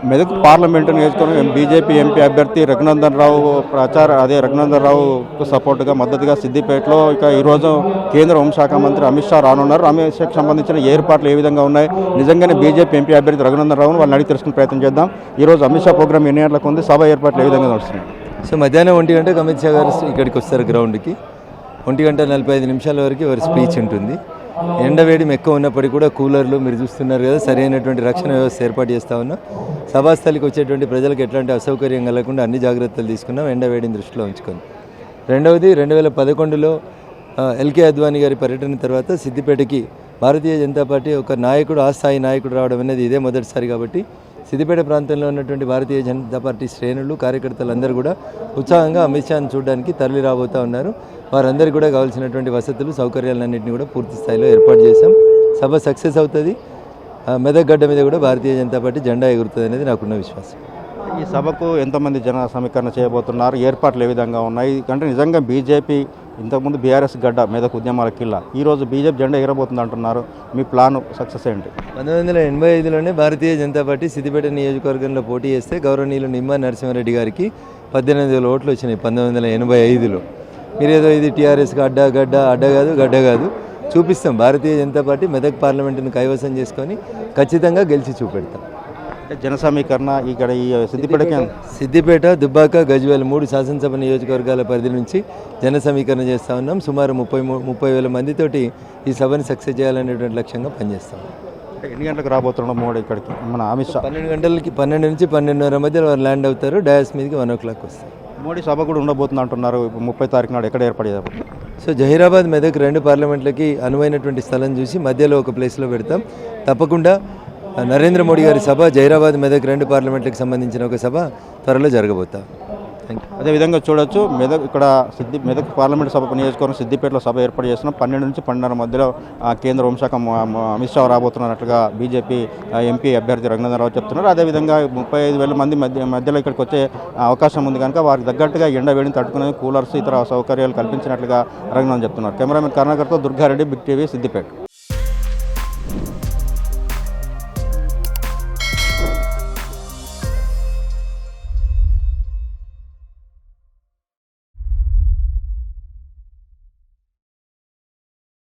Medak parliament నియోజకవర్గం BJP MP అభ్యర్థి రఘునందన్ రావుకు సపోర్టుగా మద్దతుగా సిద్దిపేటలో ఇక ఈరోజు కేంద్ర హోంశాఖ మంత్రి అమిత్ షా రానున్నారు. అమిత్ షాకి సంబంధించిన ఏర్పాట్లు ఏ విధంగా ఉన్నాయి, నిజంగానే బీజేపీ ఎంపీ అభ్యర్థి రఘునందన్ రావును వాళ్ళని అడిగి తెలుసుకునే ప్రయత్నం చేద్దాం. ఈరోజు అమిత్ షా ప్రోగ్రాం ఎన్ని గంటలకు ఉంది, సభ ఏర్పాట్లు ఏ విధంగా నడుస్తున్నాయి? సో మధ్యాహ్నం 1 గంటకు అమిత్ షా గారు ఇక్కడికి వస్తారు గ్రౌండ్కి. 1:45 వరకు వారి స్పీచ్ ఉంటుంది. ఎండవేడి ఎక్కువ ఉన్నప్పటికీ కూడా కూలర్లు మీరు చూస్తున్నారు కదా, సరైనటువంటి రక్షణ వ్యవస్థ ఏర్పాటు చేస్తూ ఉన్నాం. సభాస్థలికి వచ్చేటువంటి ప్రజలకు ఎట్లాంటి అసౌకర్యం కలగకుండా అన్ని జాగ్రత్తలు తీసుకున్నాం, ఎండవేడిని దృష్టిలో ఉంచుకొని. రెండవది 2011లో ఎల్కే అద్వానీ గారి పర్యటన తర్వాత సిద్దిపేటకి భారతీయ జనతా పార్టీ ఒక నాయకుడు, ఆ స్థాయి నాయకుడు రావడం అనేది ఇదే మొదటిసారి. కాబట్టి సిద్దిపేట ప్రాంతంలో ఉన్నటువంటి భారతీయ జనతా పార్టీ శ్రేణులు, కార్యకర్తలు అందరూ కూడా ఉత్సాహంగా అమిత్ షాను చూడడానికి తరలి రాబోతూ ఉన్నారు. వారందరికీ కూడా కావాల్సినటువంటి వసతులు, సౌకర్యాలన్నింటినీ కూడా పూర్తి స్థాయిలో ఏర్పాటు చేశాం. సభ సక్సెస్ అవుతుంది. మెదక్ గడ్డ మీద కూడా భారతీయ జనతా పార్టీ జెండా ఎగురుతుంది అనేది నాకున్న విశ్వాసం. ఈ సభకు ఎంతమంది జన సమీకరణ చేయబోతున్నారు, ఏర్పాట్లు ఏ విధంగా ఉన్నాయి? అంటే నిజంగా బీజేపీ ఇంతకుముందు బీఆర్ఎస్ గడ్డ మెదక్ ఉద్యమాల కిల్ల, ఈరోజు బీజేపీ జెండా ఎగరబోతుంది అంటున్నారు. మీ ప్లాన్ సక్సెస్ ఏంటి? 1985లోనే భారతీయ జనతా పార్టీ సిద్దిపేట నియోజకవర్గంలో పోటీ చేస్తే గౌరవనీయులు నిమ్మా నరసింహారెడ్డి గారికి 18,000 ఓట్లు వచ్చినాయి 1985లో. మీరేదో ఇది టీఆర్ఎస్కి అడ్డ కాదు చూపిస్తాం. భారతీయ జనతా పార్టీ మెదక్ పార్లమెంటును కైవసం చేసుకొని ఖచ్చితంగా గెలిచి చూపెడతాం. జన సమీకరణ ఇక్కడ ఈ సిద్దిపేట, దుబ్బాక, గజ్వేల్ 3 శాసనసభ నియోజకవర్గాల పరిధి నుంచి జన సమీకరణ చేస్తూ ఉన్నాం. సుమారు 30,000 మందితోటి ఈ సభని సక్సెస్ చేయాలనేటువంటి లక్ష్యంగా పనిచేస్తాం. ఎన్ని గంటలకు రాబోతున్నాం మోడీ ఇక్కడికి? మన అమిత్ షా 12 నుంచి 12:30 మధ్య వారు ల్యాండ్ అవుతారు. డయాస్ మీదకి 1 o'clock వస్తారు. మోడీ సభ కూడా ఉండబోతుంది అంటున్నారు. 30 తారీఖు నాడు ఎక్కడ ఏర్పాటు చేయాలి? సో జహీరాబాద్, మెదక్ 2 పార్లమెంట్లకి అనువైనటువంటి స్థలం చూసి మధ్యలో ఒక ప్లేస్లో పెడతాం. తప్పకుండా నరేంద్ర మోడీ గారి సభ జహీరాబాద్, మెదక్ 2 పార్లమెంట్లకు సంబంధించిన ఒక సభ త్వరలో జరగబోతాం. అదేవిధంగా చూడొచ్చు, మెదక్ పార్లమెంట్ సభ నియోజకవర్గం సిద్దిపేటలో సభ ఏర్పాటు చేస్తున్నాం. 12 నుంచి 12:30 మధ్యలో కేంద్ర హోంశాఖ అమిత్ షా రాబోతున్నట్లుగా బీజేపీ ఎంపీ అభ్యర్థి రఘునందన్ రావు చెప్తున్నారు. అదేవిధంగా 35,000 మంది మధ్యలో ఇక్కడికి వచ్చే అవకాశం ఉంది కనుక వారికి తగ్గట్టుగా ఎండ వేడిని తట్టుకునే కూలర్స్, ఇతర సౌకర్యాలు కల్పించినట్లుగా రఘునందన్ చెప్తున్నారు. కెమెరామెన్ కరుణాకర్తో దుర్గారెడ్డి, బిగ్ టీవీ, సిద్దిపేట.